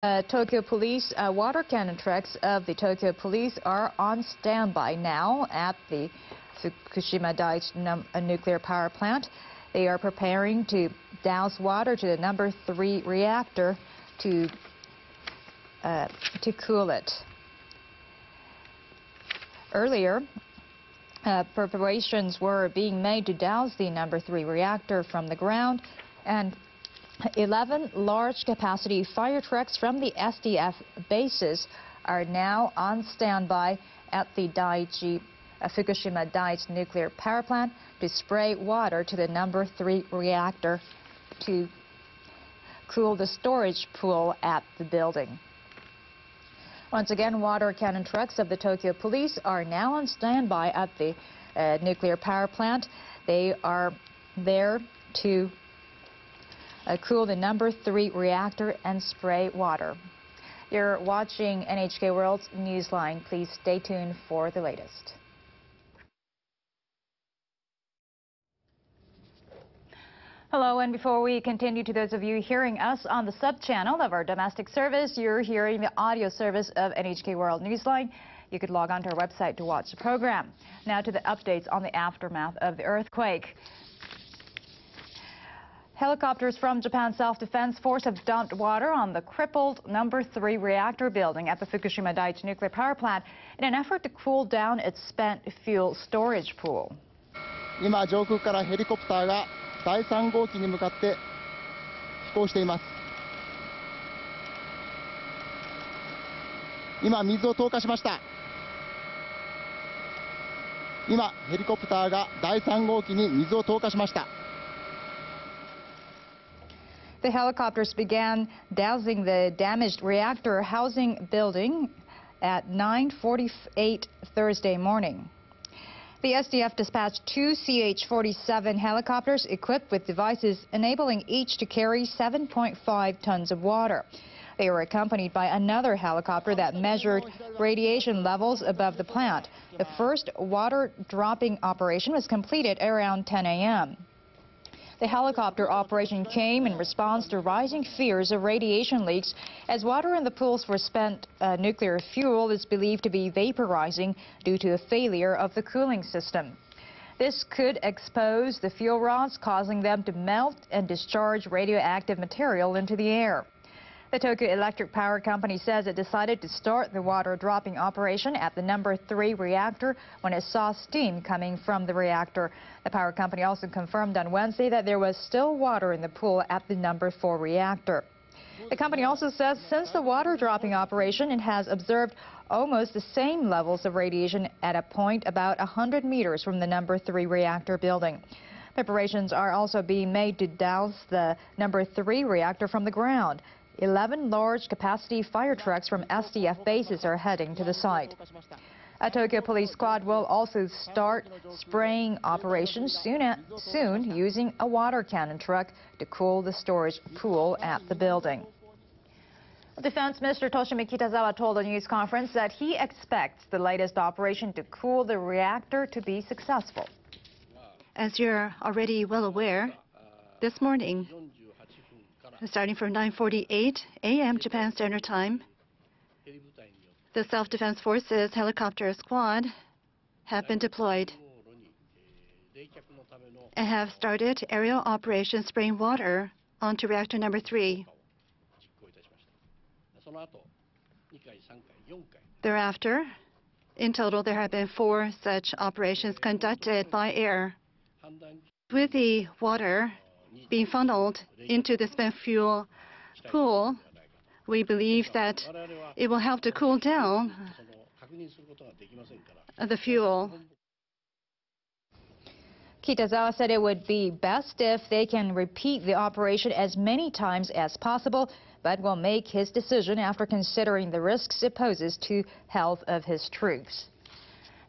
Tokyo Police water cannon trucks of the Tokyo Police are on standby now at the Fukushima Daiichi nuclear power plant. They are preparing to douse water to the number 3 reactor to cool it. Earlier, preparations were being made to douse the number 3 reactor from the ground, and 11 large-capacity fire trucks from the SDF bases are now on standby at the Fukushima Daiichi nuclear power plant to spray water to the number 3 reactor to cool the storage pool at the building. Once again, water cannon trucks of the Tokyo Police are now on standby at the nuclear power plant. They are there to cool the number 3 reactor and spray water. You're watching NHK World's Newsline. Please stay tuned for the latest. Hello, and before we continue, to those of you hearing us on the sub-channel of our domestic service, you're hearing the audio service of NHK World Newsline. You could log on to our website to watch the program. Now to the updates on the aftermath of the earthquake. Helicopters from Japan's Self-Defense Force have dumped water on the crippled number 3 reactor building at the Fukushima Daiichi nuclear power plant in an effort to cool down its spent fuel storage pool. 今上空からヘリコプターが第3号機に向かって飛行しています。今水を投下しました。今ヘリコプターが第3号機に水を投下しました。 The helicopters began dousing the damaged reactor housing building at 9:48 Thursday morning. The SDF dispatched 2 CH-47 helicopters equipped with devices enabling each to carry 7.5 tons of water. They were accompanied by another helicopter that measured radiation levels above the plant. The first water dropping operation was completed around 10 a.m. The helicopter operation came in response to rising fears of radiation leaks, as water in the pools for spent nuclear fuel is believed to be vaporizing due to a failure of the cooling system. This could expose the fuel rods, causing them to melt and discharge radioactive material into the air. The Tokyo Electric Power Company says it decided to start the water dropping operation at the number 3 reactor when it saw steam coming from the reactor. The power company also confirmed on Wednesday that there was still water in the pool at the number 4 reactor. The company also says since the water dropping operation, it has observed almost the same levels of radiation at a point about 100 meters from the number 3 reactor building. Preparations are also being made to douse the number 3 reactor from the ground. 11 large-capacity fire trucks from SDF bases are heading to the site. A Tokyo police squad will also start spraying operations soon using a water cannon truck to cool the storage pool at the building. Defense Minister Toshimi Kitazawa told a news conference that he expects the latest operation to cool the reactor to be successful. As you're already well aware, this morning, starting from 9:48 a.m. Japan Standard Time, the Self-Defense Forces helicopter squad have been deployed and have started aerial operations spraying water onto reactor number 3. Thereafter, in total, there have been 4 such operations conducted by air. With the water being funneled into the spent fuel pool, we believe that it will help to cool down the fuel. Kitazawa said it would be best if they can repeat the operation as many times as possible, but will make his decision after considering the risks it poses to health of his troops.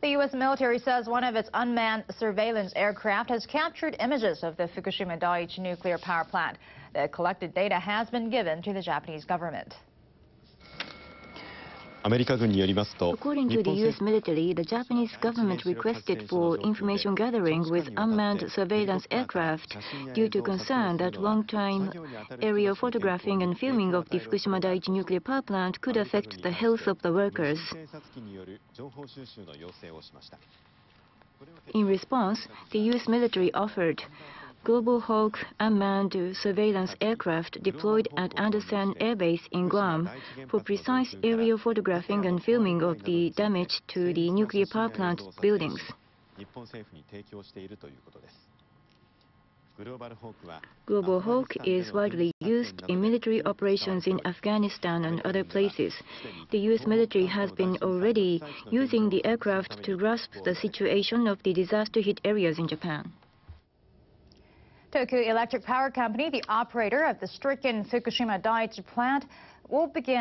The U.S. military says one of its unmanned surveillance aircraft has captured images of the Fukushima Daiichi nuclear power plant. The collected data has been given to the Japanese government. According to the U.S. military, the Japanese government requested for information gathering with unmanned surveillance aircraft due to concern that long-time aerial photographing and filming of the Fukushima Daiichi nuclear power plant could affect the health of the workers. In response, the U.S. military offered Global Hawk unmanned surveillance aircraft deployed at Andersen Air Base in Guam for precise aerial photographing and filming of the damage to the nuclear power plant buildings. Global Hawk is widely used in military operations in Afghanistan and other places. The U.S. military has been already using the aircraft to grasp the situation of the disaster-hit areas in Japan. Tokyo Electric Power Company, the operator of the stricken Fukushima Daiichi plant, will begin